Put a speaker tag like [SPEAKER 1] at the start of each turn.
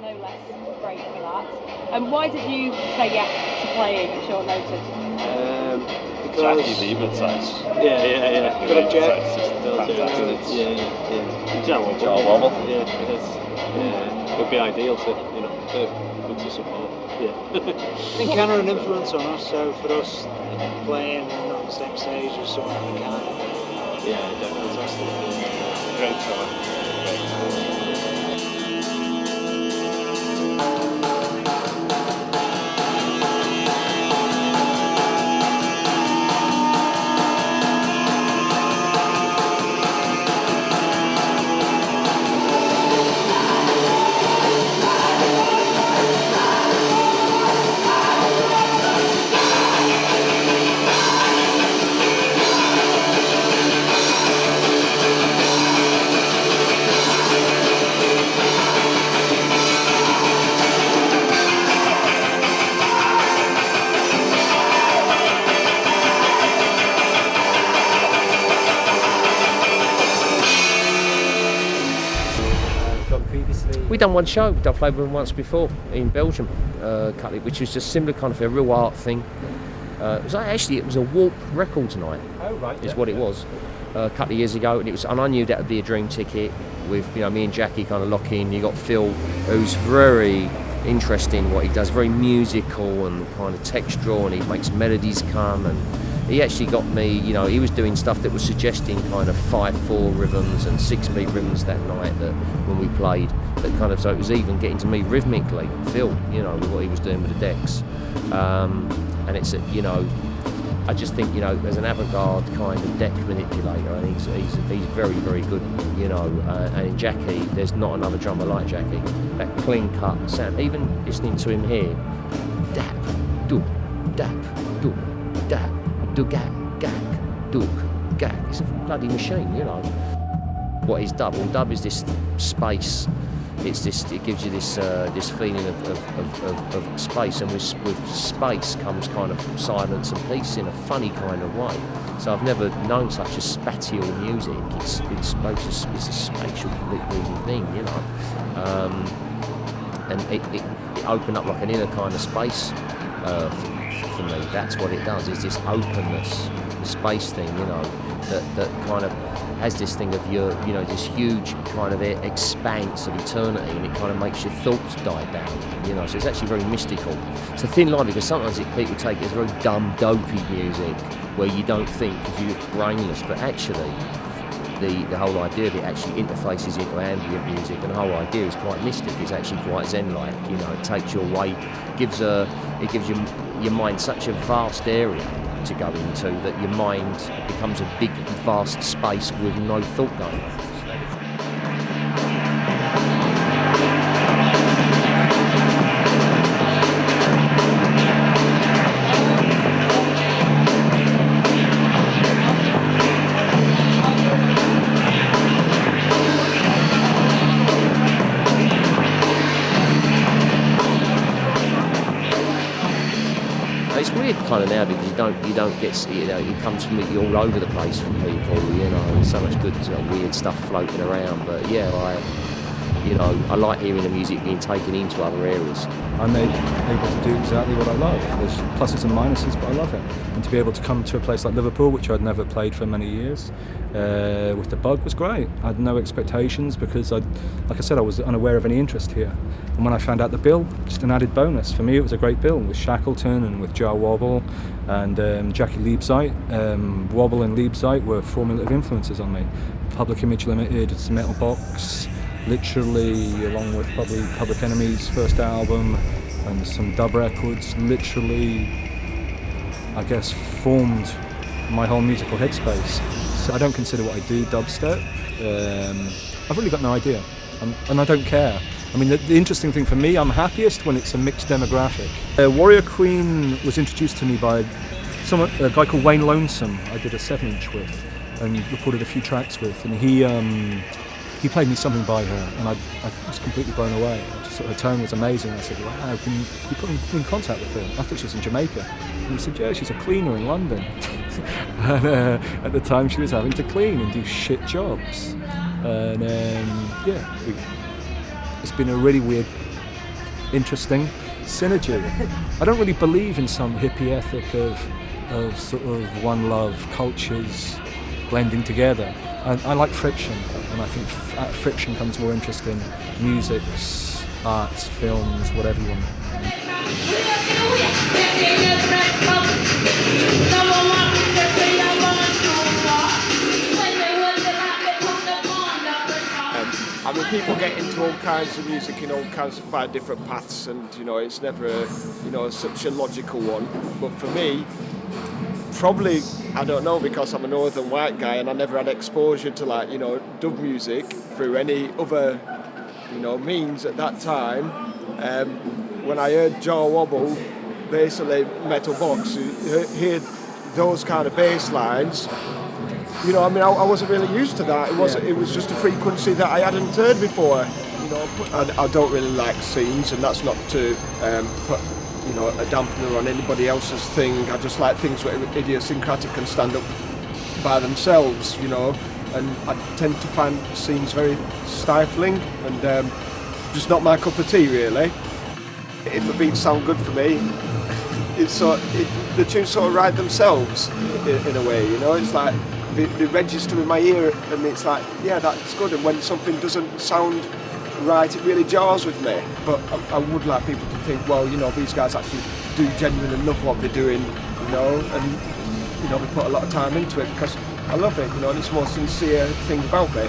[SPEAKER 1] no less great for that. And why did you say yes to playing at short notice?
[SPEAKER 2] Jaki Liebezeit.
[SPEAKER 3] Yeah.
[SPEAKER 2] Philip Jeck.
[SPEAKER 3] Fantastic.
[SPEAKER 2] Yeah. Jah Wobble. Yeah, it is. It would be ideal to, they're good to support. Yeah.
[SPEAKER 3] I think Canada an influence on us, so for us playing not on the same stage as someone like Canada.
[SPEAKER 2] Yeah, definitely.
[SPEAKER 3] Fantastic.
[SPEAKER 2] Great try.
[SPEAKER 4] We done one show. I played with them once before in Belgium, which was just similar kind of a real art thing. It was a Warp Records night.
[SPEAKER 5] Oh right,
[SPEAKER 4] is what it was. A couple of years ago, and I knew that would be a dream ticket. With me and Jaki kind of lock in. You got Phil, who's very interesting what he does, very musical and kind of textural, and he makes melodies come. And he actually got me. He was doing stuff that was suggesting kind of 5/4 rhythms and 6-beat rhythms that night when we played. That kind of, so it was even getting to me rhythmically, Phil, with what he was doing with the decks. And it's, I just think, as an avant-garde kind of deck manipulator, and he's very, very good, and in Jaki, there's not another drummer like Jaki. That clean cut sound, even listening to him here, dap, do, dap, do, dap, do, gag, do, gag. It's a bloody machine, What is dub? Well, dub is this space. It gives you this feeling of space, and with space comes kind of silence and peace in a funny kind of way. So I've never known such a spatial music. It's a spatial thing, and it opened up like an inner kind of space for me. That's what it does. Is this openness, the space thing, that kind of has this thing of this huge kind of expanse of eternity, and it kind of makes your thoughts die down, so it's actually very mystical. It's a thin line, because sometimes people take it as very dumb, dopey music where you don't think because you're brainless, but actually the whole idea of it actually interfaces into ambient music, and the whole idea is quite mystic. It's actually quite zen-like, it takes you away, it gives your mind such a vast area to go into that your mind becomes a big, vast space with no thought going on. It's weird kind of now, because you don't get, it comes from all over the place from people, there's so much good weird stuff floating around, but yeah, I like hearing the music being taken into other areas.
[SPEAKER 5] I'm able to do exactly what I love. There's pluses and minuses, but I love it. And to be able to come to a place like Liverpool, which I'd never played for many years, with the bug was great. I had no expectations, because like I said, I was unaware of any interest here. And when I found out the bill, just an added bonus. For me, it was a great bill with Shackleton and with Jah Wobble and Jaki Liebezeit. Wobble and Liebezeit were formative influences on me. Public Image Limited, Metal Box, literally, along with probably Public Enemy's first album and some dub records, literally, I guess, formed my whole musical headspace. So I don't consider what I do dubstep. I've really got no idea, and I don't care. I mean, the interesting thing for me, I'm happiest when it's a mixed demographic. Warrior Queen was introduced to me by a guy called Wayne Lonesome. I did a 7-inch with and recorded a few tracks with, and he played me Something by her, and I was completely blown away. Her tone was amazing. I said, wow, can you put me in contact with her? I thought she was in Jamaica. And he said, yeah, she's a cleaner in London. And at the time she was having to clean and do shit jobs. And it's been a really weird, interesting synergy. I don't really believe in some hippie ethic of sort of one love cultures blending together. I like friction, and I think out of friction comes more interesting music, arts, films, whatever you want.
[SPEAKER 6] I mean, people get into all kinds of music in all kinds of quite different paths, and you know, it's never such a logical one. But for me, probably, I don't know, because I'm a northern white guy and I never had exposure to dub music through any other means at that time. When I heard Jah Wobble, basically metal box, heard those kind of bass lines. I wasn't really used to that. It was just a frequency that I hadn't heard before. I don't really like scenes, and that's not to put a dampener on anybody else's thing. I just like things that are idiosyncratic and stand up by themselves, and I tend to find scenes very stifling and just not my cup of tea, really. If the beats sound good for me, the tunes sort of write themselves in a way, It's like they register in my ear, and it's like, yeah, that's good. And when something doesn't sound right, it really jars with me. But I would like people to think, well, these guys actually do genuinely love what they're doing, and they put a lot of time into it, because I love it, and it's a more sincere thing about me,